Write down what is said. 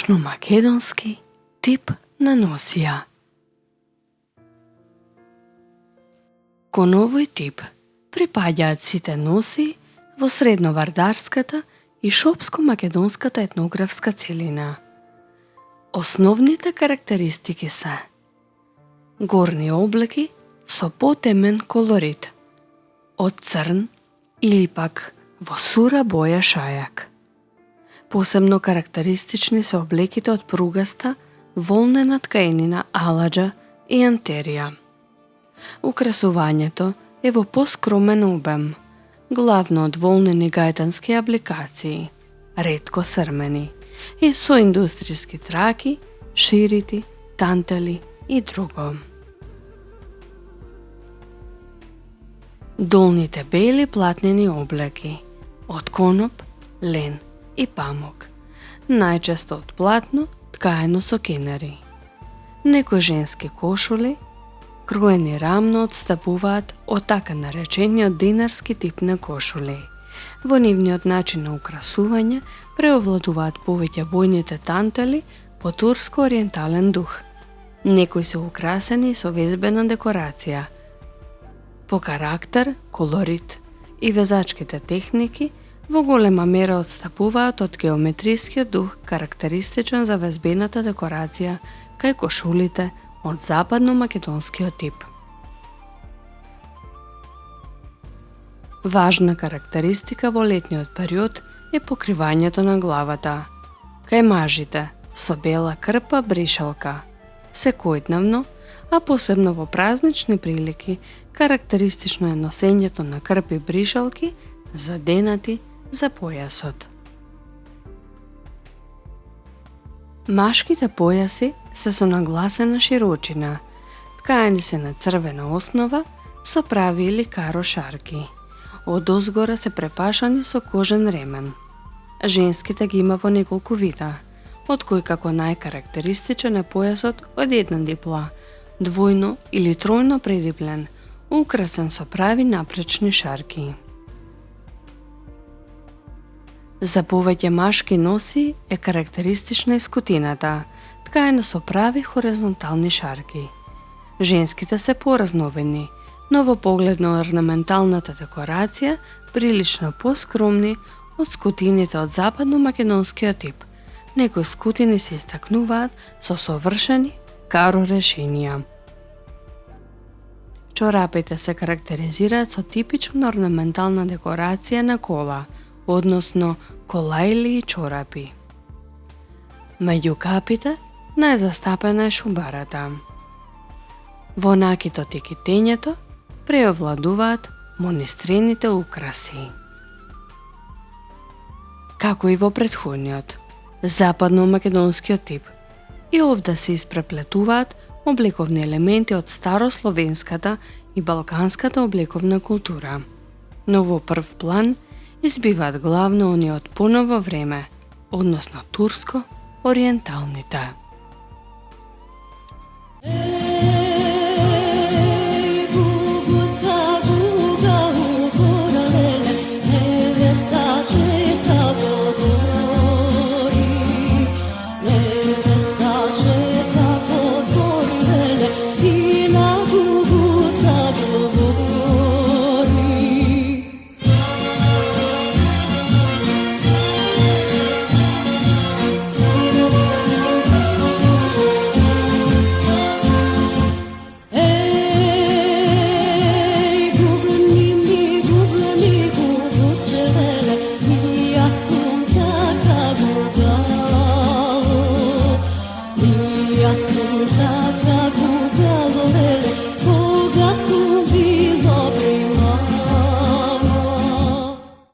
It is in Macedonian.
Источно-македонски тип на носија. Кон овој тип припаѓаат сите носи во средновардарската и шопско-македонската етнографска целина. Основните карактеристики се горни облеки со потемен колорит, од црн или пак во сура боја шајак. Посебно карактеристични се облеките од пругаста, волнена ткаенина аладжа и антерија. Украсувањето е во поскромен обем, главно од волнени гајтански апликации, ретко срмени, и со индустријски траки, ширити, тантели и друго. Долните бели платнени облеки од коноп, лен и памук, најчесто од платно ткаено со кенери. Некои женски кошули, кроени рамно, отстапуваат од така наречениот динарски тип на кошули. Во нивниот начин на украсување преовладуваат повеќе бојните тантели во турско-ориентален дух. Некои се украсени со везбена декорација. По карактер, колорит и везачките техники во голема мера отстапуваат од геометрискиот дух карактеристичен за везбената декорација кај кошулите од западно-македонскиот тип. Важна карактеристика во летниот период е покривањето на главата. Кај мажите со бела крпа бришалка, секојдневно, а посебно во празнични прилики, карактеристично е носењето на крпи бришалки заденати за појасот. Машките појаси се со нагласена широчина, ткаени се на црвена основа со прави или каро шарки. Одозгора се препашани со кожен ремен. Женските ги има во неколку вида, од кои како најкарактеристичен е појасот од една дипла, двојно или тројно предиплен, украсен со прави напречни шарки. За повеќе машки носи е карактеристична и скутината, ткаена со прави хоризонтални шарки. Женските се поразновидни, но во поглед на орнаменталната декорација прилично поскромни од скутините од западно-македонскиот тип. Некои скутини се истакнуваат со совршени каро решенија. Чорапите се карактеризираат со типична орнаментална декорација на кола, односно колајли и чорапи. Меѓу капите најзастапена е шубарата. Во накитот и китењето преовладуваат монистрените украси. Како и во претходниот, западно-македонскиот тип, и овде се испреплетуваат облековни елементи од старословенската и балканската облековна култура. Но во прв план избиваат главно оние од поново време, односно турско-ориенталните.